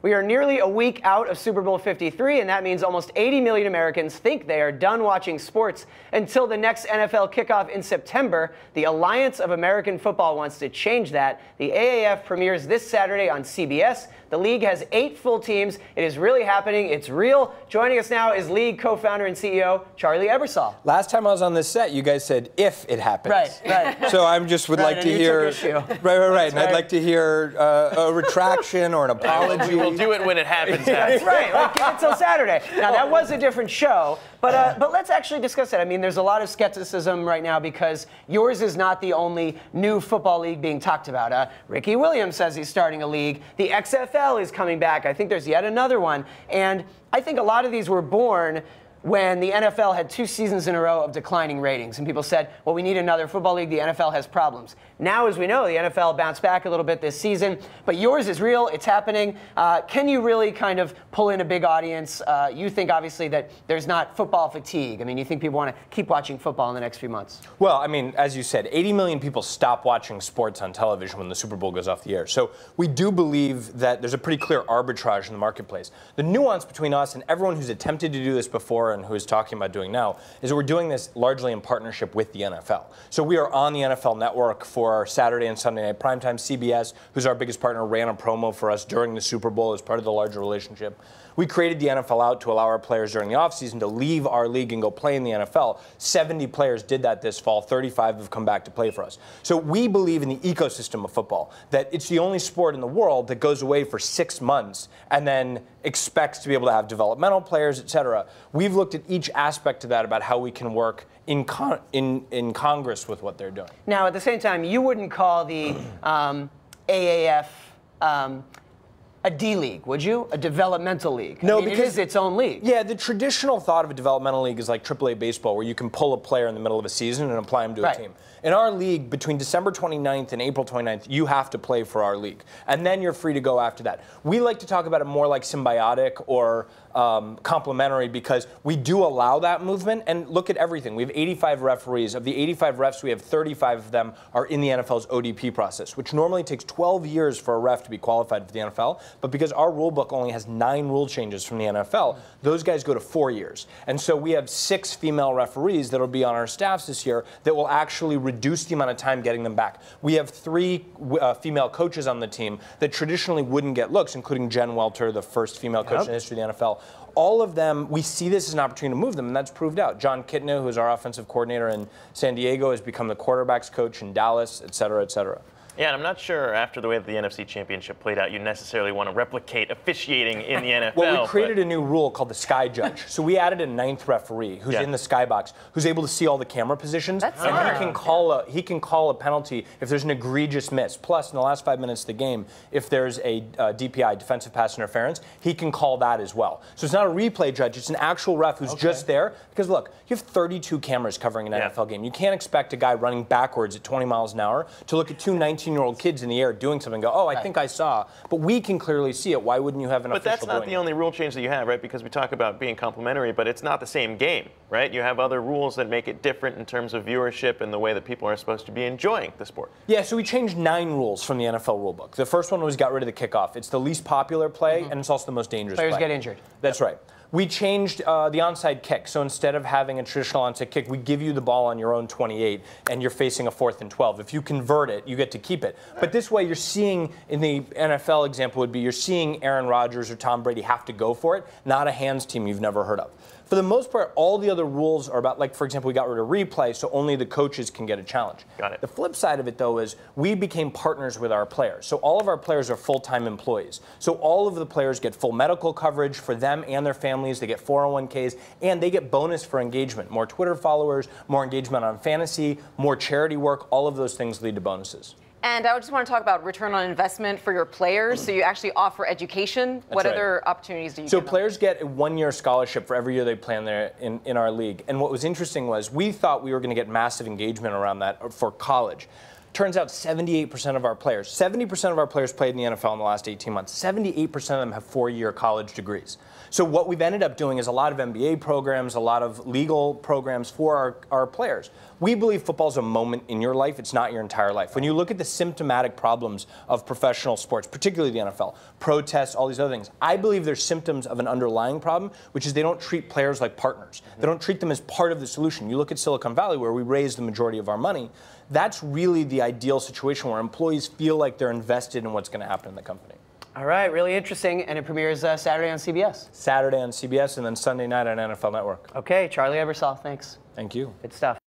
We are nearly a week out of Super Bowl 53, and that means almost 80 million Americans think they are done watching sports until the next NFL kickoff in September. The Alliance of American Football wants to change that. The AAF premieres this Saturday on CBS. The league has 8 full teams. It is really happening. It's real. Joining us now is league co-founder and CEO Charlie Ebersol. Last time I was on this set, you guys said if it happens. Right. So I just would like to hear. Right. And I'd like to hear a retraction or an apology. We'll do it when it happens. That's right. Like, give it till Saturday. Now that was a different show, but let's actually discuss it. I mean, there's a lot of skepticism right now because yours is not the only new football league being talked about. Ricky Williams says he's starting a league. The XFL is coming back. I think there's yet another one. And I think a lot of these were born when the NFL had 2 seasons in a row of declining ratings. And people said, well, we need another football league. The NFL has problems. Now, as we know, the NFL bounced back a little bit this season. But yours is real. It's happening. Can you really kind of pull in a big audience? You think, obviously, that there's not football fatigue. I mean, you think people want to keep watching football in the next few months? Well, I mean, as you said, 80 million people stop watching sports on television when the Super Bowl goes off the air. So we do believe that there's a pretty clear arbitrage in the marketplace. The nuance between us and everyone who's attempted to do this before and who is talking about doing now is that we're doing this largely in partnership with the NFL. So we are on the NFL Network for our Saturday and Sunday night primetime. CBS, who's our biggest partner, ran a promo for us during the Super Bowl as part of the larger relationship. We created the NFL Out to allow our players during the offseason to leave our league and go play in the NFL. 70 players did that this fall. 35 have come back to play for us. So we believe in the ecosystem of football, that it's the only sport in the world that goes away for 6 months and then expects to be able to have developmental players, et cetera. We've looked at each aspect of that about how we can work in Congress with what they're doing. Now, at the same time, you wouldn't call the AAF a D-League, would you? A developmental league? No, I mean, because it is its own league. Yeah, the traditional thought of a developmental league is like AAA baseball, where you can pull a player in the middle of a season and apply him to a team. In our league, between December 29th and April 29th, you have to play for our league. And then you're free to go after that. We like to talk about it more like symbiotic or complementary because we do allow that movement. And look at everything. We have 85 referees. Of the 85 refs, we have 35 of them are in the NFL's ODP process, which normally takes 12 years for a ref to be qualified for the NFL. But because our rule book only has 9 rule changes from the NFL, those guys go to 4 years. And so we have 6 female referees that will be on our staffs this year that will actually reduce the amount of time getting them back. We have 3 female coaches on the team that traditionally wouldn't get looks, including Jen Welter, the first female coach in the history of the NFL. All of them, we see this as an opportunity to move them, and that's proved out. John Kitna, who's our offensive coordinator in San Diego, has become the quarterbacks coach in Dallas, et cetera, et cetera. Yeah, and I'm not sure after the way that the NFC Championship played out, you necessarily want to replicate officiating in the NFL. Well, we created a new rule called the Sky Judge. So we added a 9th referee who's in the skybox, who's able to see all the camera positions, and he can call a penalty if there's an egregious miss. Plus, in the last 5 minutes of the game, if there's a DPI, defensive pass interference, he can call that as well. So it's not a replay judge; it's an actual ref who's just there. Because look, you have 32 cameras covering an NFL game. You can't expect a guy running backwards at 20 miles an hour to look at 2 19-year-old kids in the air doing something and go, oh, I think I saw. But we can clearly see it. Why wouldn't you have an official doing it? But that's not the only rule change that you have, right? Because we talk about being complementary, but it's not the same game, right? You have other rules that make it different in terms of viewership and the way that people are supposed to be enjoying the sport. Yeah, so we changed 9 rules from the NFL rulebook. The first one was got rid of the kickoff. It's the least popular play, and it's also the most dangerous play. Players get injured. That's right. We changed the onside kick. So instead of having a traditional onside kick, we give you the ball on your own 28, and you're facing a 4th and 12. If you convert it, you get to keep it. But this way, you're seeing, in the NFL example would be, you're seeing Aaron Rodgers or Tom Brady have to go for it, not a hands team you've never heard of. For the most part, all the other rules are about, like, for example, we got rid of replay, so only the coaches can get a challenge. Got it. The flip side of it, though, is we became partners with our players. So all of our players are full-time employees. So all of the players get full medical coverage for them and their families. They get 401ks, and they get bonus for engagement. More Twitter followers, more engagement on fantasy, more charity work. All of those things lead to bonuses. And I just want to talk about return on investment for your players. So you actually offer education. What other opportunities do you give them? So players get a 1-year scholarship for every year they play in our league. And what was interesting was we thought we were going to get massive engagement around that for college. Turns out 78% of our players, 70% of our players played in the NFL in the last 18 months. 78% of them have 4-year college degrees. So what we've ended up doing is a lot of MBA programs, a lot of legal programs for our players. We believe football is a moment in your life. It's not your entire life. When you look at the symptomatic problems of professional sports, particularly the NFL, protests, all these other things, I believe there's symptoms of an underlying problem, which is they don't treat players like partners. They don't treat them as part of the solution. You look at Silicon Valley, where we raise the majority of our money. That's really the ideal situation where employees feel like they're invested in what's going to happen in the company. All right, really interesting, and it premieres Saturday on CBS. Saturday on CBS, and then Sunday night on NFL Network. Okay, Charlie Ebersol, thanks. Thank you. Good stuff.